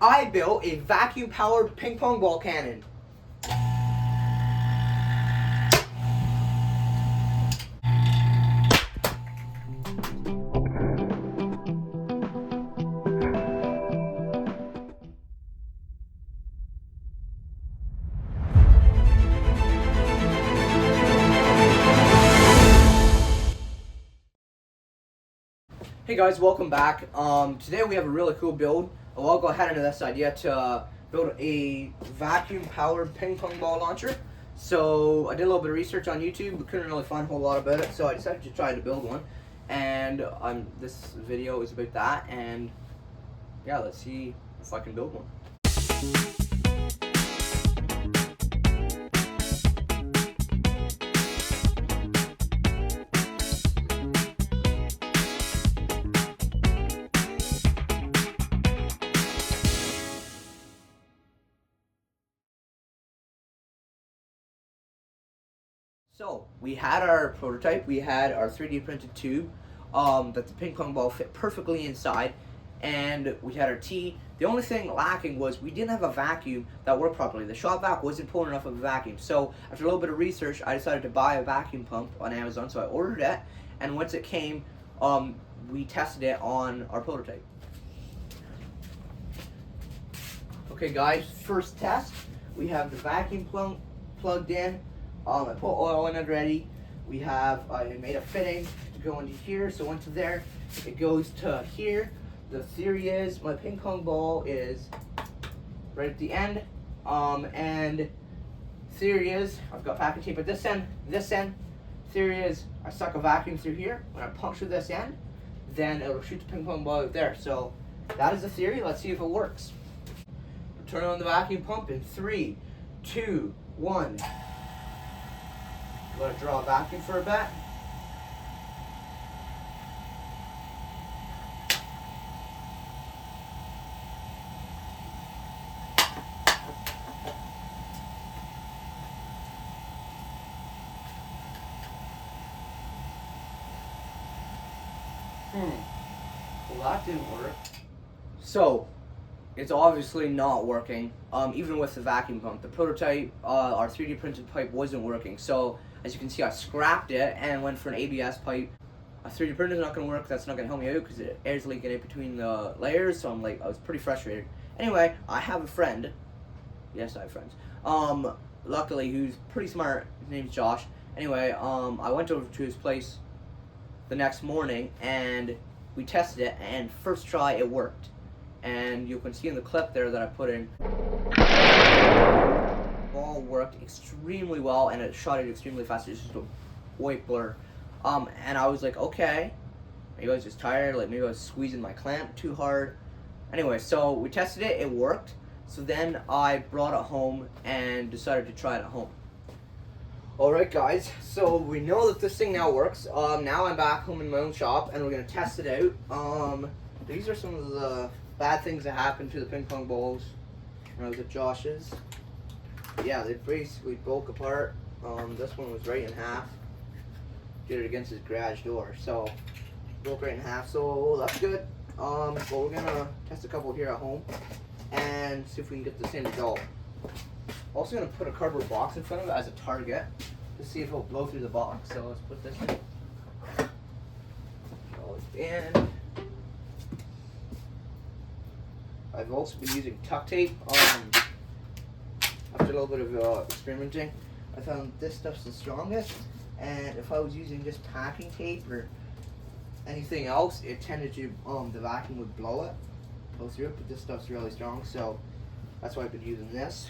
I built a vacuum-powered ping-pong ball cannon. Hey guys, welcome back. Today we have a really cool build. I'll go ahead into this idea to build a vacuum-powered ping-pong ball launcher. So I did a little bit of research on YouTube, but couldn't really find a whole lot about it, so I decided to try to build one. And this video is about that, and yeah, let's see if I can build one. So we had our prototype, we had our 3D printed tube that the ping pong ball fit perfectly inside, and we had our tee. The only thing lacking was we didn't have a vacuum that worked properly. The shop vac wasn't pulling enough of a vacuum. So after a little bit of research, I decided to buy a vacuum pump on Amazon. So I ordered it, and once it came, we tested it on our prototype. Okay guys, first test, we have the vacuum plugged in. I put oil in it already. I made a fitting to go into here, so into there, it goes to here. The theory is my ping pong ball is right at the end, and theory is I've got packing tape at this end. Theory is I suck a vacuum through here. When I puncture this end, then it'll shoot the ping pong ball out there. So that is the theory. Let's see if it works. Turn on the vacuum pump in 3, 2, 1. Let it draw a vacuum for a bit. Well, that didn't work. So, it's obviously not working, even with the vacuum pump. The prototype, our 3D printed pipe wasn't working. So, as you can see, I scrapped it and went for an ABS pipe. A 3D printer is not going to work. That's not going to help me out because it air's leaking in between the layers. So I was pretty frustrated. Anyway, I have a friend. Yes, I have friends. Luckily, who's pretty smart. His name's Josh. Anyway, I went over to his place the next morning and we tested it. And first try, it worked. And you can see in the clip there that I put in, the ball worked extremely well and it shot it extremely fast. It's just a white blur. And I was like, okay, maybe I was just tired, like maybe I was squeezing my clamp too hard. Anyway, so we tested it, it worked. So then I brought it home and decided to try it at home. Alright guys, so we know that this thing now works. Now I'm back home in my own shop and we're going to test it out. These are some of the bad things that happened to the ping pong balls when I was at Josh's. Yeah, they basically broke apart. This one was right in half. Did it against his garage door, so broke right in half. So that's good. But we're gonna test a couple here at home and see if we can get the same result. Also gonna put a cardboard box in front of it as a target to see if it'll blow through the box. So let's put this in. Throw it in. I've also been using tuck tape. After a little bit of experimenting, I found this stuff's the strongest, and if I was using just packing tape or anything else, it tended to, the vacuum would blow through it, but this stuff's really strong, so that's why I've been using this.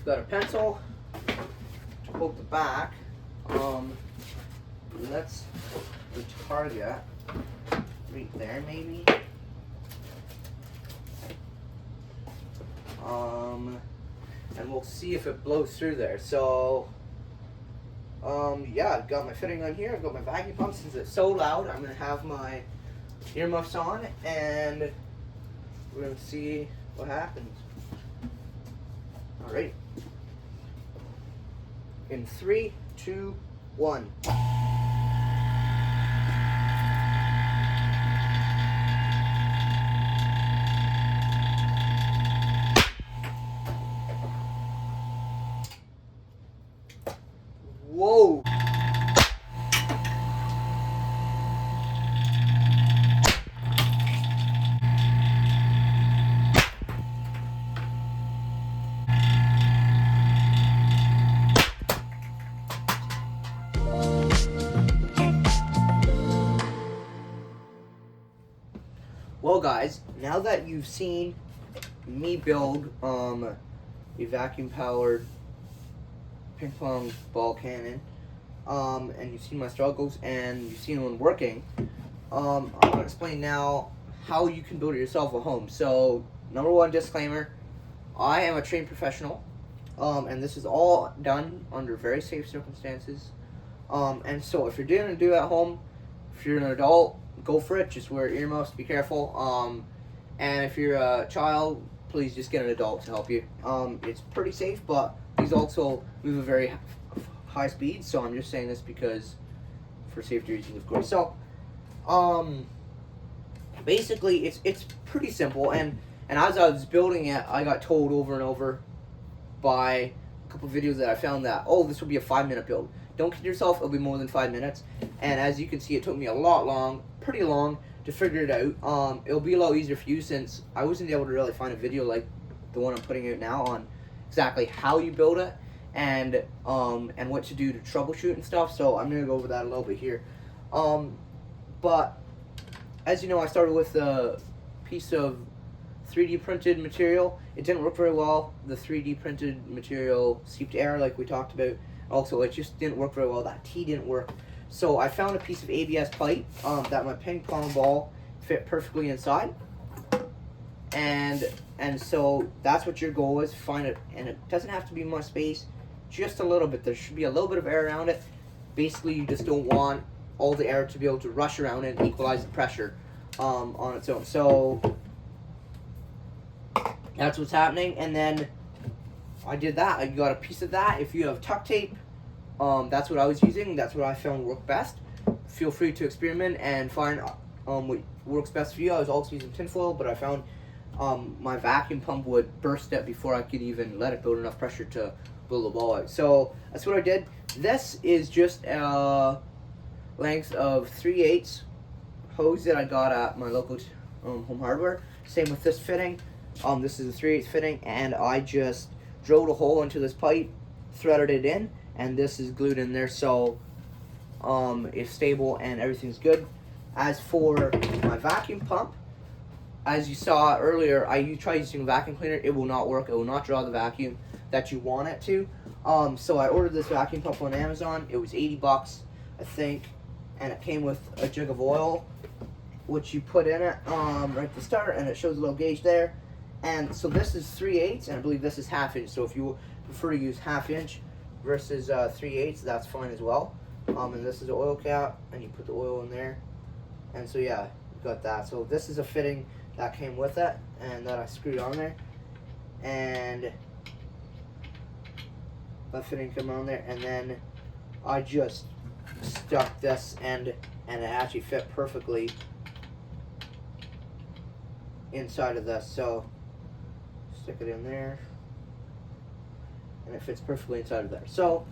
Got a pencil to poke the back. Let's the target right there, maybe. And we'll see if it blows through there. So, yeah, I've got my fitting on here. I've got my vacuum pump. Since it's so loud, I'm gonna have my earmuffs on, and we're gonna see what happens. All right. In 3, 2, 1. Whoa. Well, guys, now that you've seen me build a vacuum-powered ping-pong ball cannon, and you've seen my struggles and you've seen one working, I'm going to explain now how you can build it yourself at home. So, number one disclaimer, I am a trained professional, and this is all done under very safe circumstances. And so if you're doing it at home, if you're an adult, go for it. Just wear earmuffs, be careful. And if you're a child, please just get an adult to help you. It's pretty safe, but these also move at very high speed, so I'm just saying this because for safety reasons, of course. So, basically, it's pretty simple, and as I was building it, I got told over and over by a couple of videos that I found that, oh, this will be a 5-minute build. Don't kid yourself, it'll be more than 5 minutes. And as you can see, it took me pretty long to figure it out. It'll be a lot easier for you since I wasn't able to really find a video like the one I'm putting out now on exactly how you build it and what to do to troubleshoot and stuff. So I'm gonna go over that a little bit here. But as you know, I started with a piece of 3D printed material. It didn't work very well. The 3D printed material seeped air like we talked about. Also, it just didn't work very well. That T didn't work. So I found a piece of ABS pipe that my ping pong ball fit perfectly inside. And so that's what your goal is. Find it, and it doesn't have to be much space, just a little bit. There should be a little bit of air around it. Basically, you just don't want all the air to be able to rush around and equalize the pressure on its own. So that's what's happening. And then I did that. I got a piece of that. If you have tuck tape, that's what I was using. That's what I found worked best. Feel free to experiment and find what works best for you. I was also using tinfoil, but I found my vacuum pump would burst it before I could even let it build enough pressure to blow the ball out. So that's what I did. This is just a length of 3/8 hose that I got at my local home hardware. Same with this fitting. This is a 3/8 fitting, and I just drilled a hole into this pipe, threaded it in, and this is glued in there, so it's stable and everything's good. As for my vacuum pump, as you saw earlier, you try using a vacuum cleaner, it will not work. It will not draw the vacuum that you want it to. So I ordered this vacuum pump on Amazon. It was $80, I think, and it came with a jug of oil, which you put in it right at the start, and it shows a little gauge there. And so this is 3/8, and I believe this is 1/2 inch. So if you prefer to use 1/2 inch versus 3/8, that's fine as well. And this is the oil cap, and you put the oil in there. And so yeah, you got that. So this is a fitting that came with it, and that I screwed on there. And that fitting came on there, and then I just stuck this end, and it actually fit perfectly inside of this. So stick it in there, and it fits perfectly inside of there. So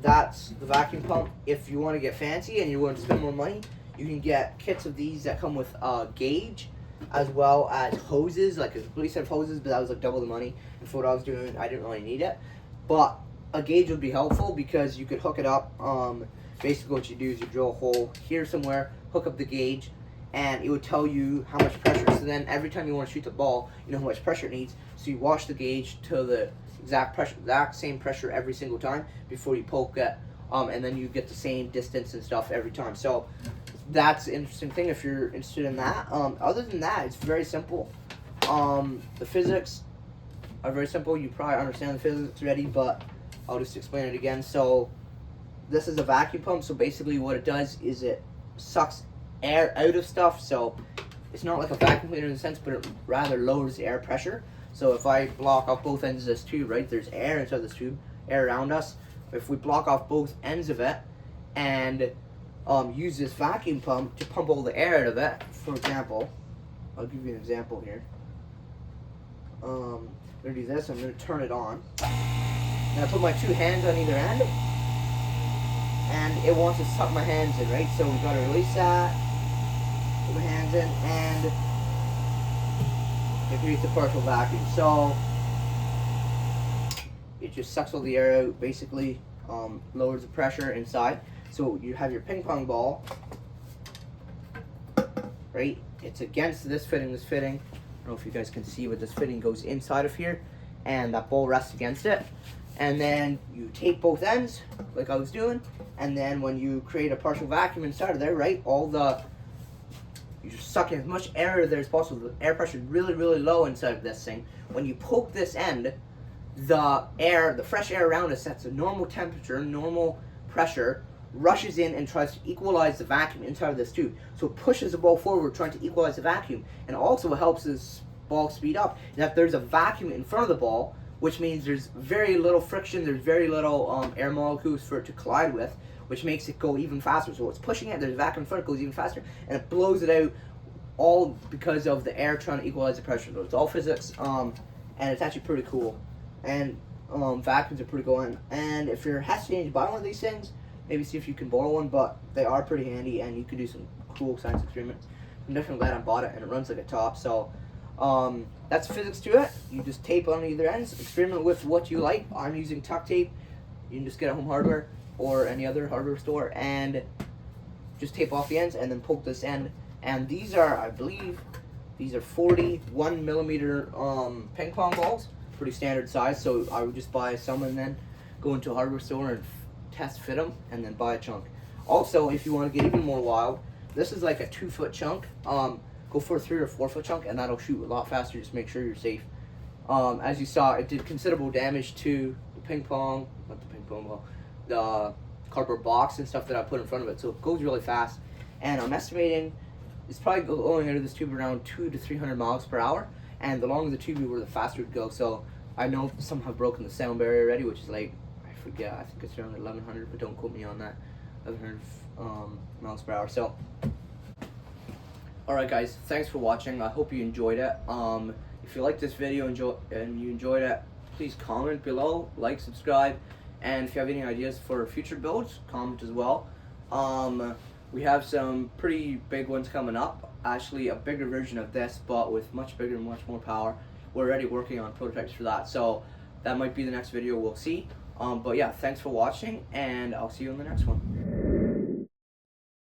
that's the vacuum pump. If you want to get fancy and you want to spend more money, you can get kits of these that come with a gauge as well as hoses, like a complete set of hoses, but that was like double the money. And for what I was doing, I didn't really need it. But a gauge would be helpful because you could hook it up. Basically what you do is you drill a hole here somewhere, hook up the gauge, and it would tell you how much pressure. So then every time you want to shoot the ball, you know how much pressure it needs. So you wash the gauge to the exact same pressure every single time before you poke it, and then you get the same distance and stuff every time. So that's an interesting thing if you're interested in that. Other than that, it's very simple. The physics are very simple. You probably understand the physics already, but I'll just explain it again. So this is a vacuum pump. So basically what it does is it sucks air out of stuff. So it's not like a vacuum cleaner in a sense, but it rather lowers the air pressure. So if I block off both ends of this tube, right, there's air inside this tube, air around us. If we block off both ends of it and use this vacuum pump to pump all the air out of it, for example, I'll give you an example here. I'm going to do this. I'm going to turn it on. Now I put my 2 hands on either end, and it wants to suck my hands in, right? So we've got to release that, put my hands in, and it creates a partial vacuum. So it just sucks all the air out, basically lowers the pressure inside. So you have your ping pong ball, right? It's against this fitting. I don't know if you guys can see, but this fitting goes inside of here, and that ball rests against it. And then you tape both ends, like I was doing, and then when you create a partial vacuum inside of there, right, you just suck in as much air as there as possible. The air pressure is really, really low inside of this thing. When you poke this end, the fresh air around us sets a normal temperature, normal pressure, rushes in and tries to equalize the vacuum inside of this tube. So it pushes the ball forward, trying to equalize the vacuum, and also helps this ball speed up. And if there's a vacuum in front of the ball, which means there's very little friction, there's very little air molecules for it to collide with, which makes it go even faster. So it's pushing it, there's a vacuum in front, it goes even faster, and it blows it out, all because of the air trying to equalize the pressure. So it's all physics, and it's actually pretty cool. And vacuums are pretty cool. And if you're hesitating to buy one of these things, maybe see if you can borrow one, but they are pretty handy, and you can do some cool science experiments. I'm definitely glad I bought it, and it runs like a top. So that's physics to it. You just tape on either ends, experiment with what you like. I'm using tuck tape. You can just get at Home Hardware or any other hardware store, and just tape off the ends and then poke this end. And these are, I believe, these are 41 millimeter ping pong balls, pretty standard size. So I would just buy some and then go into a hardware store and test fit them, and then buy a chunk. Also, if you want to get even more wild, this is like a 2-foot chunk. Go for a 3 or 4 foot chunk, and that'll shoot a lot faster. Just make sure you're safe. As you saw, it did considerable damage to the not the ping pong ball, the cardboard box and stuff that I put in front of it. So it goes really fast, and I'm estimating it's probably going out of this tube around 200 to 300 miles per hour. And the longer the tube you were, the faster it would go. So I know some have broken the sound barrier already, which is like, I forget, I think it's around 1100, but don't quote me on that. 1100 miles per hour. So alright guys, thanks for watching. I hope you enjoyed it. If you liked this video and you enjoyed it, please comment below, like, subscribe, and if you have any ideas for future builds, comment as well. We have some pretty big ones coming up, actually a bigger version of this, but with much bigger and much more power. We're already working on prototypes for that, so that might be the next video, we'll see. But yeah, thanks for watching, and I'll see you in the next one.